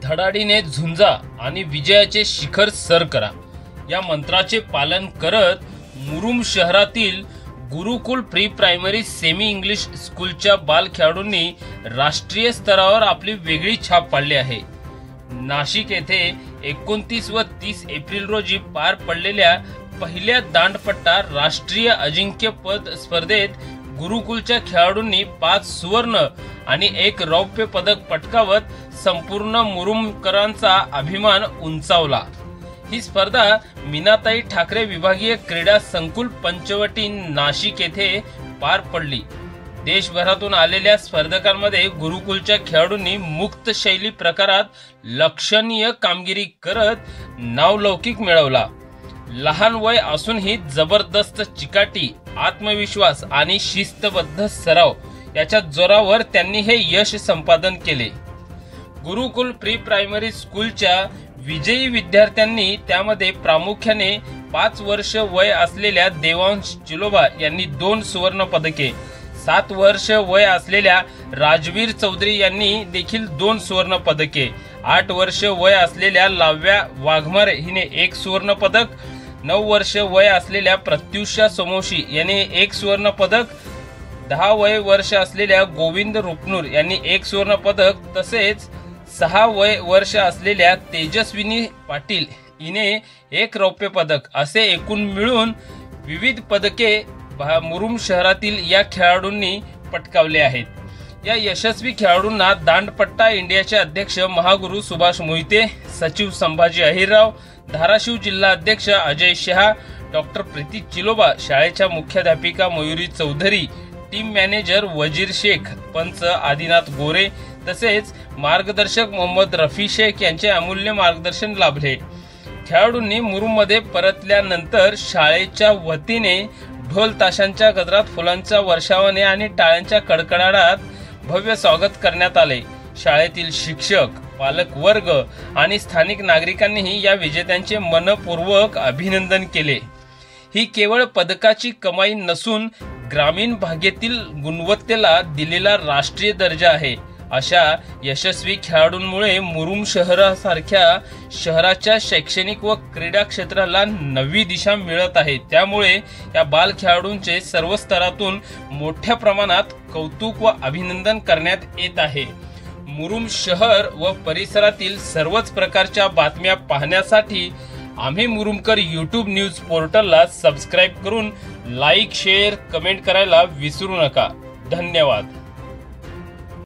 धडाडीने झुंजा आणि विजयाचे शिखर सर करा या मंत्राचे पालन करत मुरुम शहरातील गुरुकुल प्री प्रायमरी सेमी इंग्लिश स्कूलच्या बाल खेळाडूंनी राष्ट्रीय स्तरावर आपली वेगळी छाप पाडली आहे। नाशिक येथे 29 व 30 एप्रिल रोजी पार पडलेल्या पहिल्या दांडपट्टा राष्ट्रीय अजिंक्यपद स्पर्धेत गुरुकुलच्या खेळाडूंनी 5 सुवर्ण आणि 1 रौप्य पदक पटकावत संपूर्ण मुरुमकरांचा अभिमान उंचावला। ही स्पर्धा मीनाताई ठाकरे विभागीय क्रीडा संकुल पंचवटी नाशिक येथे पार पडली। देशभरातून आलेल्या स्पर्धकांमध्ये गुरुकुलच्या खेळाडूंनी मुक्त शैली प्रकारात लक्षणीय कामगिरी करत नावलौकिक मिळवला। लहान वय असूनही जबरदस्त चिकाटी, आत्मविश्वास आणि शिस्तबद्ध सराव याच्या जोरावर त्यांनी हे यश संपादन केले। गुरुकुल प्री प्रायमरी स्कूलच्या विजयी विद्यार्थ्यांनी त्यामध्ये प्रामुख्याने 5 वर्ष वय असलेल्या देवांश चिलोबा यांनी 2 सुवर्ण पदके, 7 वर्ष वय असलेल्या राजवीर चौधरी यांनी देखील 2 सुवर्ण पदके, 8 वर्ष वय असलेल्या लाव्या वाघमारे हिने 1 सुवर्ण पदक, 9 वर्ष वय असलेल्या प्रत्युषा सोमोशी यांनी 1 सुवर्ण पदक, 10 वय वर्ष असलेल्या गोविंद रुपनूर यांनी 1 सुवर्ण पदक तसेच 6 वय वर्ष असलेल्या तेजस्विनी पाटील हिने 1 रौप्य पदक असे एकूण मिळून विविध पदके मुरुम शहरातील या खेळाडूंनी पटकावले आहेत। या यशस्वी खेळाडूंना दांडपट्टा इंडियाचे अध्यक्ष महागुरु सुभाष मोहिते, सचिव संभाजी अहिरराव, धाराशिव जिल्हा अध्यक्ष अजय शहा, डॉक्टर प्रीती चिलोबा, शाळेच्या मुख्याध्यापिका मयुरी चौधरी, टीम मॅनेजर वजीर शेख, पंच आदिनाथ गोरे तसेच मार्गदर्शक मोहम्मद रफी शेख यांचे अमूल्य मार्गदर्शन लाभले। खेळाडूंनी मुरुममध्ये परतल्यानंतर शाळेच्या वतीने ढोल ताशांच्या गजरात, फुलांच्या वर्षावाने आणि टाळ्यांच्या कडकडाटात भव्य स्वागत करण्यात आले। शाळेतील शिक्षक, पालक वर्ग आणि स्थानिक नागरिकांनीही या विजेत्यांचे मनपूर्वक अभिनंदन केले। ही केवळ पदकाची कमाई नसून ग्रामीण भागातील गुणवत्तेला दिलेला राष्ट्रीय दर्जा आहे। अशा यशस्वी खेळाडूंमुळे मुरुम शहरासारख्या शहराच्या शैक्षणिक व क्रीडा क्षेत्राला नवी दिशा मिळत आहे। त्यामुळे या बाल खेळाडूंचे सर्व स्तरातून मोठ्या प्रमाणात कौतुक व अभिनंदन करण्यात येत आहे। मुरुम शहर व परिसरातील सर्वच प्रकारच्या बातम्या पाहण्यासाठी आम्ही मुरुमकर यूट्यूब न्यूज पोर्टलला सबस्क्राइब करून लाईक, शेअर, कमेंट करायला विसरू नका। धन्यवाद।